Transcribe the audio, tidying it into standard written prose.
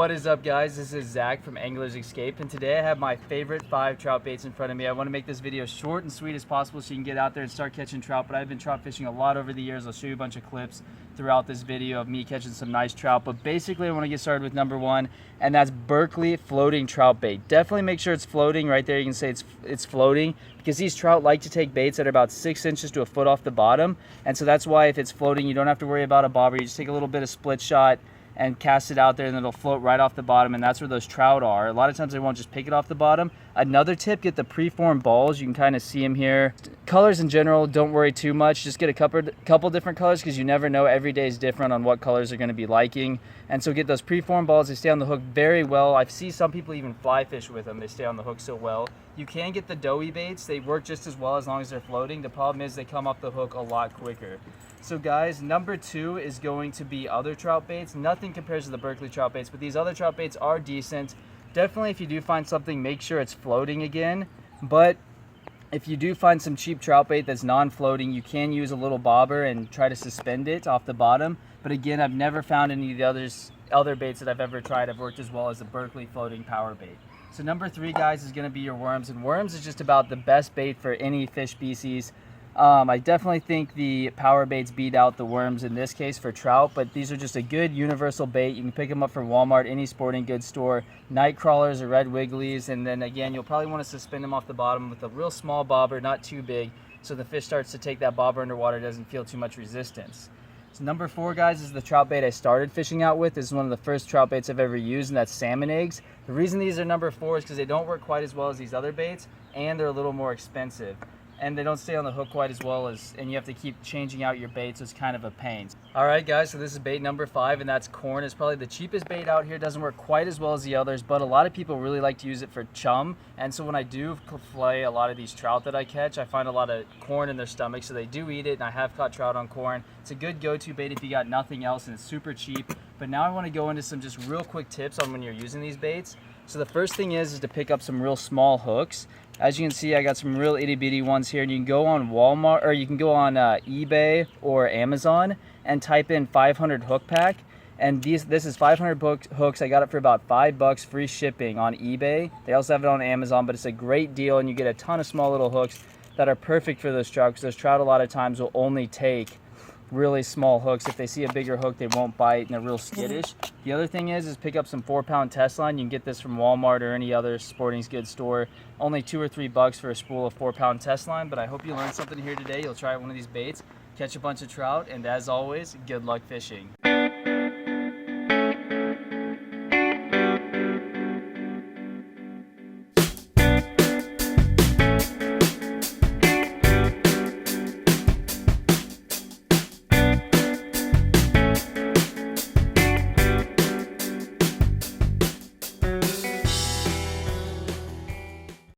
What is up, guys? This is Zach from Angler's Escape, and today I have my favorite 5 trout baits in front of me. I want to make this video short and sweet as possible so you can get out there and start catching trout, but I've been trout fishing a lot over the years. I'll show you a bunch of clips throughout this video of me catching some nice trout, but basically I want to get started with number 1, and that's Berkley floating trout bait. Definitely make sure it's floating. Right there you can say it's floating, because these trout like to take baits that are about 6 inches to a foot off the bottom, and so that's why if it's floating you don't have to worry about a bobber. You just take a little bit of split shot and cast it out there, and it'll float right off the bottom, and that's where those trout are. A lot of times they won't just pick it off the bottom. Another tip, get the preformed balls. You can kind of see them here. Colors in general, don't worry too much. Just get a couple different colors, because you never know. Every day is different on what colors are going to be liking. And so get those preformed balls. They stay on the hook very well. I see some people even fly fish with them. They stay on the hook so well. You can get the doughy baits. They work just as well as long as they're floating. The problem is they come off the hook a lot quicker. So guys, number 2 is going to be other trout baits. Nothing compares to the Berkley trout baits, but these other trout baits are decent. Definitely, if you do find something, make sure it's floating again. But if you do find some cheap trout bait that's non-floating, you can use a little bobber and try to suspend it off the bottom. But again, I've never found any of the other baits that I've ever tried have worked as well as the Berkley floating power bait. So number 3, guys, is going to be your worms, and worms is just about the best bait for any fish species. I definitely think the power baits beat out the worms in this case for trout, but these are just a good universal bait. You can pick them up from Walmart, any sporting goods store, night crawlers or red wigglies, and then again, you'll probably want to suspend them off the bottom with a real small bobber, not too big, so the fish starts to take that bobber underwater, doesn't feel too much resistance. So number 4, guys, is the trout bait I started fishing out with. This is one of the first trout baits I've ever used, and that's salmon eggs. The reason these are number 4 is because they don't work quite as well as these other baits, and they're a little more expensive. And they don't stay on the hook quite as well, and you have to keep changing out your bait, so it's kind of a pain. All right, guys, so this is bait number 5, and that's corn. It's probably the cheapest bait out here. It doesn't work quite as well as the others, but a lot of people really like to use it for chum. And so when I do fillet a lot of these trout that I catch, I find a lot of corn in their stomach, so they do eat it, and I have caught trout on corn. It's a good go-to bait if you got nothing else, and it's super cheap. But now I want to go into some just real quick tips on when you're using these baits. So the first thing is to pick up some real small hooks. As you can see, I got some real itty bitty ones here, and you can go on Walmart, or you can go on eBay or Amazon and type in 500 hook pack. And this is 500 hooks. I got it for about $5 free shipping on eBay. They also have it on Amazon, but it's a great deal, and you get a ton of small little hooks that are perfect for those trout, because those trout a lot of times will only take really small hooks. If they see a bigger hook, they won't bite, and they're real skittish. The other thing is pick up some 4-pound test line. You can get this from Walmart or any other sporting goods store. Only $2 or $3 for a spool of 4-pound test line. But I hope you learned something here today. You'll try one of these baits, catch a bunch of trout, and as always, good luck fishing.